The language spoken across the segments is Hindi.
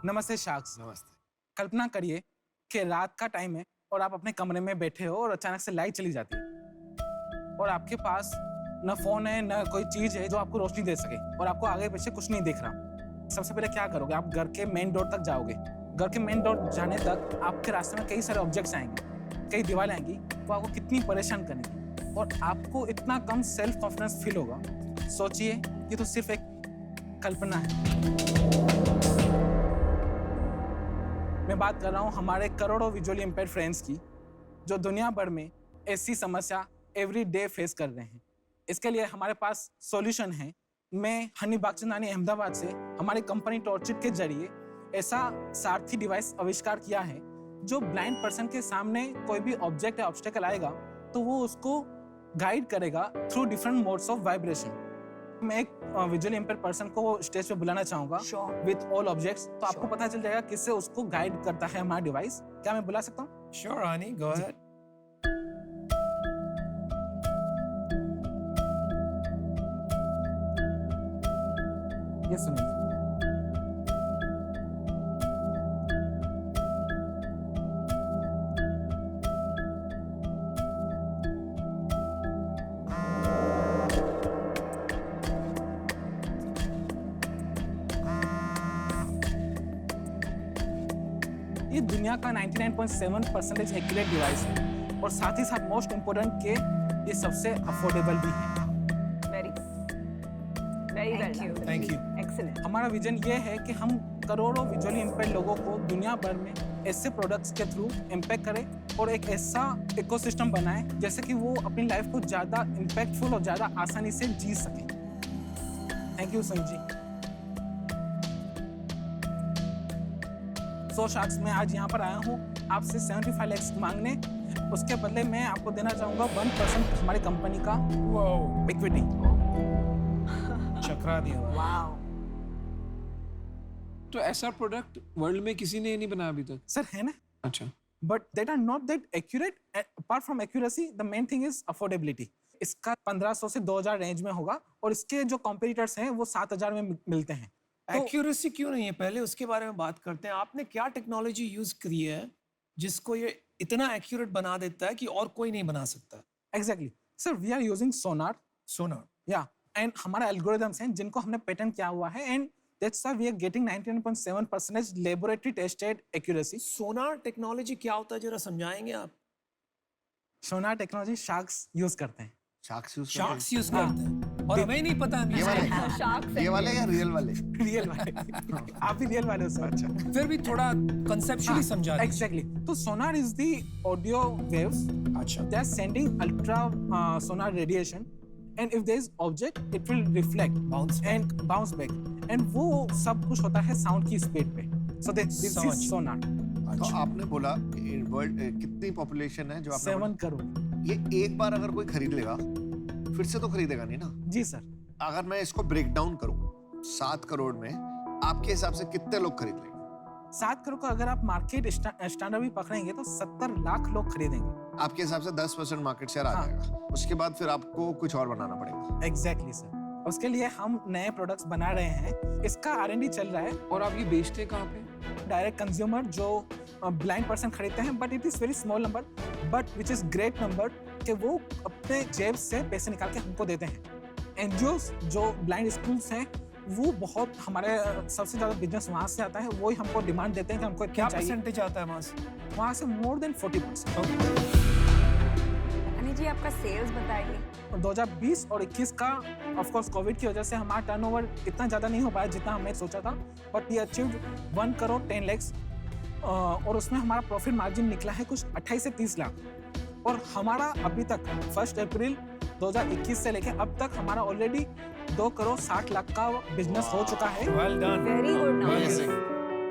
नमस्ते शाक्स। नमस्ते। कल्पना करिए कि रात का टाइम है और आप अपने कमरे में बैठे हो और अचानक से लाइट चली जाती है और आपके पास न फोन है न कोई चीज है जो आपको रोशनी दे सके और आपको आगे पीछे कुछ नहीं दिख रहा। सबसे पहले क्या करोगे? आप घर के मेन डोर तक जाओगे। घर के मेन डोर जाने तक आपके रास्ते में कई सारे ऑब्जेक्ट्स आएंगे, कई दीवारें आएंगी, वो आपको कितनी परेशान करेंगी और आपको इतना कम सेल्फ कॉन्फिडेंस फील होगा। सोचिए, ये तो सिर्फ एक कल्पना है। मैं बात कर रहा हूँ हमारे करोड़ों विजुअली इम्पेयर्ड फ्रेंड्स की, जो दुनिया भर में ऐसी समस्या एवरी डे फेस कर रहे हैं। इसके लिए हमारे पास सॉल्यूशन है। मैं हनी बागचंदानी अहमदाबाद से हमारी कंपनी टॉर्चिट के जरिए ऐसा सारथी डिवाइस आविष्कार किया है जो ब्लाइंड पर्सन के सामने कोई भी ऑब्जेक्ट या ऑब्स्टेकल आएगा तो वो उसको गाइड करेगा through different modes of vibration. मैं एक विजुअली इम्पेयर्ड पर्सन को स्टेज पे बुलाना चाहूंगा विद ऑल ऑब्जेक्ट्स, तो आपको पता चल जाएगा किससे उसको गाइड करता है हमारा डिवाइस। क्या मैं बुला सकता हूँ? Sure, Ani, go ahead. ये सुनिए। ये दुनिया का 99.7% एक्यूरेट डिवाइस है और साथ ही साथ मोस्ट इम्पोर्टेंट के ये सबसे अफोर्डेबल भी है। Very well done. Thank you. Excellent. हमारा विजन ये है कि हम करोड़ों विजुअली इम्पेयर्ड लोगों को दुनिया भर में ऐसे प्रोडक्ट्स के थ्रू इम्पैक्ट करें और एक ऐसा इकोसिस्टम बनाएं जैसे कि वो अपनी लाइफ को ज़्यादा इम्पैक्टफुल और ज़्यादा आसानी से जी सकें। Thank you Sanjeev. So sacks, मैं आज यहाँ पर आया हूँ आपसे 75 लैक्स मांगने। उसके बदले मैं आपको देना चाहूँगा 1% हमारी कंपनी का Wow. इक्विटी। चकरा दिया। Wow. तो ऐसा प्रोडक्ट वर्ल्ड में किसी ने नहीं बनाया अभी तक? सर है ना, अच्छा, but that are not that accurate. Apart from accuracy the main thing is affordability. इसका 1500 से 2000 रेंज में होगा और इसके जो कॉम्पिटिटर्स हैं वो 7000 में मिलते हैं। तो एक्यूरेसी क्यों नहीं है, पहले उसके बारे में बात करते हैं। आपने क्या टेक्नोलॉजी यूज करी है जिसको ये इतना एक्यूरेट बना देता है कि और कोई नहीं बना सकता? Exactly sir, we are using sonar. Sonar. या एंड हमारा एल्गोरिदम्स हैं जिनको हमने पेटेंट किया हुआ है and that's why we are getting 99.7% laboratory tested accuracy. Sonar technology क्या होता है, जरा समझाएंगे आप? सोनार टेक्नोलॉजी शार्क्स यूज करते हैं। शार्क्स यूज शार्क्स यूज करते हैं और हमें नहीं पता। ये वाले Sharks ये वाले या रियल वाले? रियल वाले। आप भी रियल वाले हो सर। अच्छा, फिर भी थोड़ा कंसेप्चुअली समझा दीजिए। एग्जैक्टली। तो सोनार इज द ऑडियो वेव्स। अच्छा। They are sending ultra sonar radiation, and if there is object, it will reflect, Bounce back. and bounce back, and वो सब कुछ होता है साउंड की स्पीड पे। So this समझ। is sonar। तो अच्छा। आपने बोला कि वर्ल्ड कितनी पॉपुलेशन है जो आपने 7 करोड़। बोला? ये एक बार अगर कोई खरीद लेगा फिर से तो खरीदेगा नहीं ना। जी सर। अगर मैं इसको ब्रेक डाउन करूं 7 करोड़ में, आपके हिसाब से कितने लोग खरीद लेंगे? 7 करोड़ का अगर आप मार्केट स्टैंडर्ड भी पकड़ेंगे तो 70 लाख लोग खरीदेंगे। आपके हिसाब से 10% मार्केट शेयर आ हाँ। जाएगा। उसके बाद फिर आपको कुछ और बनाना पड़ेगा। Exactly sir. उसके लिए हम नए प्रोडक्ट्स बना रहे हैं। इसका R&D चल रहा है। और आप ये बेचते कहाँ पे? डायरेक्ट कंज्यूमर जो ब्लाइंड पर्सन खरीदते हैं, but it is very small number but which is great number कि वो अपने जेब से पैसे निकाल के हमको देते हैं। एनजीओस जो ब्लाइंड स्कूल्स हैं वो बहुत हमारे सबसे ज्यादा बिजनेस वहाँ से आता है। वो ही हमको डिमांड देते हैं कि हमको क्या क्या चाहिए। परसेंटेज आता है वहां से? वहाँ से मोर देन 40%। अनिल जी, आपका सेल्स बताइए। 2020 और 21 का ऑफ कोर्स कोविड की वजह से हमारा टर्नओवर इतना ज़्यादा नहीं हो पाया जितना हमने सोचा था, but we achieved 1 crore 10 lakhs और उसमें हमारा प्रॉफिट मार्जिन निकला है कुछ 28 से 30 लाख। और हमारा अभी तक 1 अप्रैल 2021 से लेके अब तक हमारा ऑलरेडी 2 करोड़ 60 लाख का बिजनेस हो चुका है। Well done. Very good numbers. Amazing.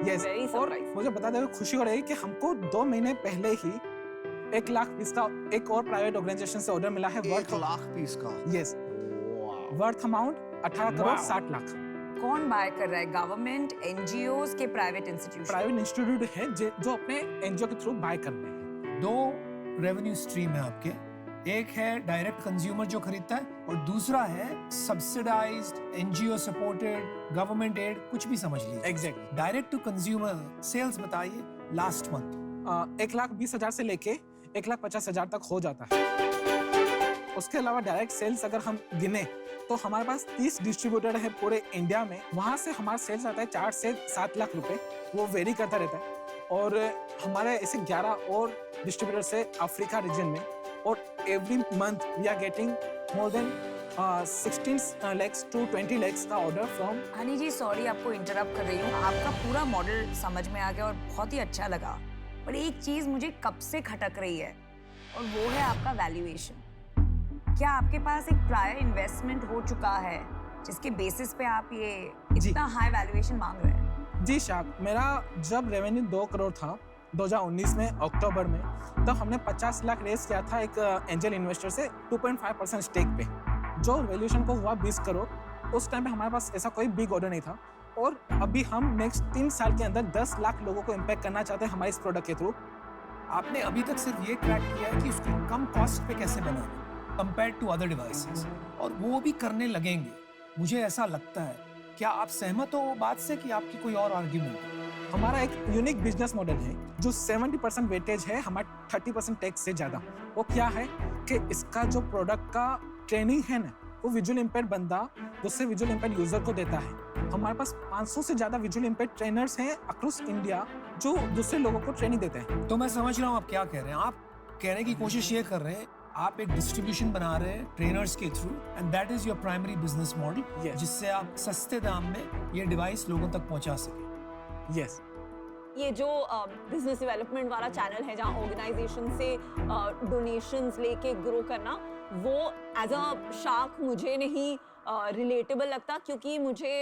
Yes. Very और surprising. मुझे बताते हुए खुशी हो रही है कि हमको 2 महीने पहले ही 1 लाख पीस का एक और प्राइवेट ऑर्गेनाइजेशन से ऑर्डर मिला है। 1 लाख पीस का? Yes, worth amount 18 crore 60 lakh. कौन बाय कर रहा है? गवर्नमेंट, एनजीओस के प्राइवेट इंस्टीट्यूशन? प्राइवेट इंस्टीट्यूट है जो अपने एनजीओ के थ्रू बाय करते हैं। 2 रेवेन्यू स्ट्रीम है आपके। एक है डायरेक्ट कंज्यूमर जो खरीदता है और दूसरा है subsidised NGO supported government aid, कुछ भी समझ लीजिए। Exactly. Direct to consumer sales बताइए लास्ट मंथ। 1,20,000 से लेके 1,50,000 तक हो जाता है। उसके अलावा डायरेक्ट सेल्स अगर हम गिने तो हमारे पास 30 डिस्ट्रीब्यूटर है पूरे इंडिया में। वहाँ से हमारा सेल्स आता है 4 से 7 लाख रुपए, वो वेरी करता रहता है। और हमारे ऐसे 11 और डिस्ट्रीब्यूटर से अफ्रीका रीजन में, और every month we are getting more than 16 lakhs to 20 lakhs का order from. Honey ji sorry आपको इंटरप्ट कर रही हूँ, आपका पूरा मॉडल समझ में आ गया और बहुत ही अच्छा लगा, पर एक चीज मुझे कब से खटक रही है और वो है आपका वैल्यूएशन। क्या आपके पास एक प्रायर इन्वेस्टमेंट हो चुका है जिसके बेसिस पे आप ये इतना हाई वैल्यूएशन मांग रहे हैं? जी शाक, मेरा जब रेवेन्यू 2 करोड़ था 2019 में अक्टूबर में, तब हमने 50 लाख रेस किया था एक एंजल इन्वेस्टर से 2.5% स्टेक पे, जो वैल्यूएशन को हुआ 20 करोड़। उस टाइम पे हमारे पास ऐसा कोई बिग ऑर्डर नहीं था, और अभी हम नेक्स्ट 3 साल के अंदर 10 लाख लोगों को इम्पैक्ट करना चाहते हैं हमारे इस प्रोडक्ट के थ्रू। आपने अभी तक सिर्फ ये क्रैक किया है कि उसको कम कॉस्ट पे कैसे बनाना कंपेयर टू अदर डिवाइसेस, और वो भी करने लगेंगे मुझे ऐसा लगता है। क्या आप सहमत हो बात से कि आपकी कोई और आर्ग्यूमेंट है? हमारा एक यूनिक बिजनेस मॉडल है जो 70% वेटेज है हमारा 30% टैक्स से ज़्यादा। वो क्या है कि इसका जो प्रोडक्ट का ट्रेनिंग है ना, वो विजुअल इम्पेयर्ड बंदा दूसरे विजुअल इम्पेयर्ड यूजर को देता है। हमारे पास 500 से ज़्यादा विजुअल इम्पेयर्ड ट्रेनर्स हैं अक्रॉस इंडिया जो दूसरे लोगों को ट्रेनिंग देते हैं। तो मैं समझ रहा हूँ आप क्या कह रहे हैं। आप कहने की कोशिश ये कर रहे हैं, आप एक डिस्ट्रीब्यूशन बना रहे हैं ट्रेनर्स के through, and that is your primary business model, Yes. जिससे आप सस्ते दाम में ये डिवाइस लोगों तक पहुंचा सके। यस। ये जो बिजनेस डेवलपमेंट वाला चैनल है जहाँ ऑर्गेनाइजेशन से डोनेशंस लेके ग्रो करना, वो एज अ शार्क मुझे नहीं रिलेटेबल लगता, क्योंकि मुझे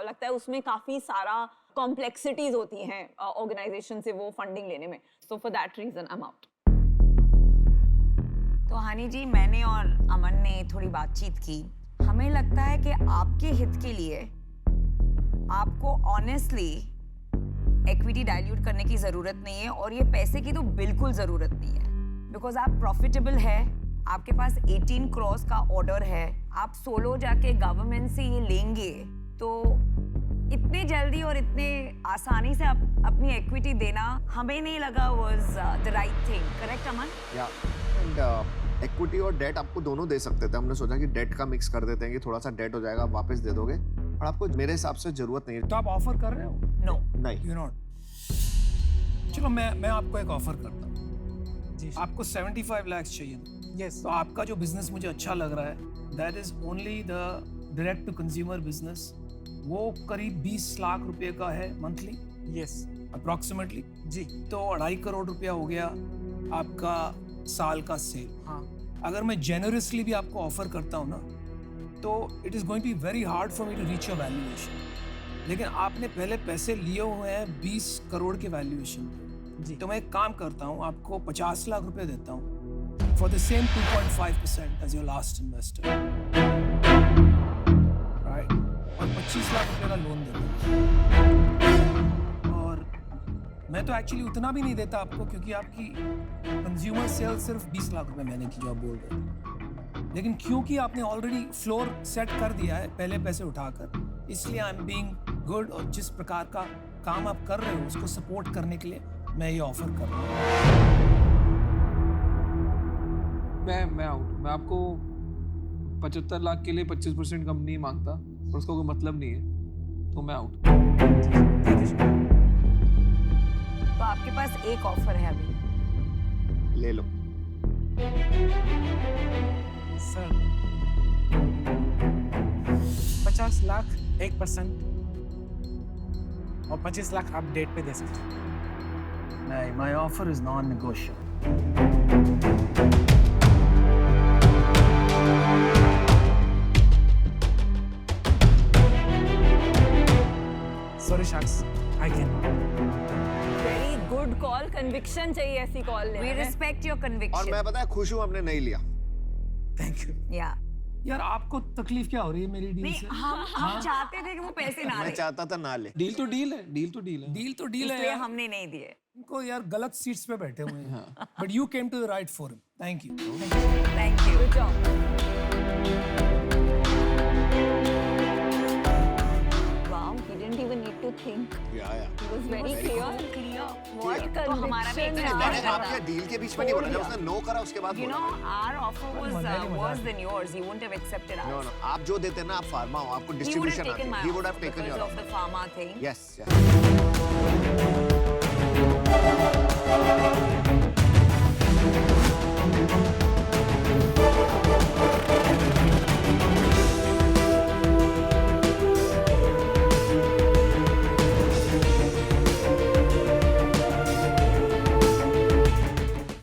लगता है उसमें काफ़ी सारा कॉम्प्लेक्सिटीज होती हैं ऑर्गेनाइजेशन से वो फंडिंग लेने में। So for that reason I am out. तो हनी जी, मैंने और अमन ने थोड़ी बातचीत की। हमें लगता है कि आपके हित के लिए आपको ऑनेस्टली इक्विटी डाइल्यूट करने की जरूरत नहीं है, और ये पैसे की तो बिल्कुल जरूरत नहीं है, बिकॉज आप प्रॉफिटेबल है, आपके पास 18 करोड़ का ऑर्डर है, आप सोलो जाके गवर्नमेंट से ये लेंगे, तो इतने जल्दी और इतने आसानी से अपनी इक्विटी देना हमें नहीं लगा was the right thing. Correct Aman? या एंड इक्विटी और डेट आपको दोनों दे सकते थे। हमने सोचा कि डेट का मिक्स कर देते हैं कि थोड़ा सा डेट हो जाएगा, आप वापस दे दोगे, और आपको मेरे हिसाब से जरूरत नहीं है। तो आप ऑफर कर रहे हो? नो। नहीं, यू नॉट। चलो मैं आपको एक ऑफर करता हूँ। जी आपको 75 लाख चाहिए, यस। तो आपका जो बिजनेस मुझे अच्छा लग रहा है, that is only the direct to consumer business, वो करीब 20 लाख रुपए का है मंथली यस अप्रोक्सीमेटली। जी। तो 2.5 करोड़ रुपया हो गया आपका साल का सेल। हाँ। अगर मैं जेनरसली भी आपको ऑफर करता हूँ ना, तो it is going to be very hard for me to reach your valuation. लेकिन आपने पहले पैसे लिए हुए हैं 20 करोड़ के वैल्यूएशन पे। जी। तो मैं एक काम करता हूँ, आपको 50 लाख रुपए देता हूँ for the same 2.5% as your last investor, right? और 25 लाख रुपए का लोन देता हूँ। और मैं तो एक्चुअली उतना भी नहीं देता आपको, क्योंकि आपकी कंज्यूमर सेल सिर्फ 20 लाख रुपए महीने की जो आप बोल रहे थे, लेकिन क्योंकि आपने ऑलरेडी फ्लोर सेट कर दिया है पहले पैसे उठाकर, इसलिए आई एम बीइंग गुड, और जिस प्रकार का काम आप कर रहे हो उसको सपोर्ट करने के लिए मैं ये ऑफर कर रहा हूँ। मैं आउट। मैं आपको 75 लाख के लिए 25% कम नहीं मांगता, और उसका कोई मतलब नहीं है, तो मैं आउट। तो आपके पास एक ऑफर है अभी, ले लो। सर 50 लाख 1% और 25 लाख आप डेट पे दे सकते हैं। नहीं, my offer is non negotiable. Sorry sharks, I can. Very good call, conviction चाहिए ऐसी कॉल वी लेने में। रिस्पेक्ट योर और कन्विक्शन। मैं पता है खुश हूँ हमने नहीं लिया। Thank you. या यार आपको तकलीफ क्या हो रही है मेरी डील नहीं से? हम चाहते थे कि वो पैसे ना मैं ले, चाहता था ना ले। डील तो डील है, डील तो डील है। डील तो डील है इसलिए यार। हमने नहीं दिए। इनको यार गलत सीट्स पे बैठे हुए हैं। But you came to the right forum. Thank you. Thank you. Good job. Wow, he didn't even need to think. या He was very clear. What तो हमारा भी conviction expect मैंने करता आपके डील के बीच में नहीं बोला, जब उसने नो करा उसके बाद You बोला। know, our offer was worse than yours. He wouldn't have accepted no ours. No, आप जो देते ना, आप फार्मा हो, आपको He would have distribution taken my आती है। He would have offer taken because your of offer. the pharma thing. Yes, yes.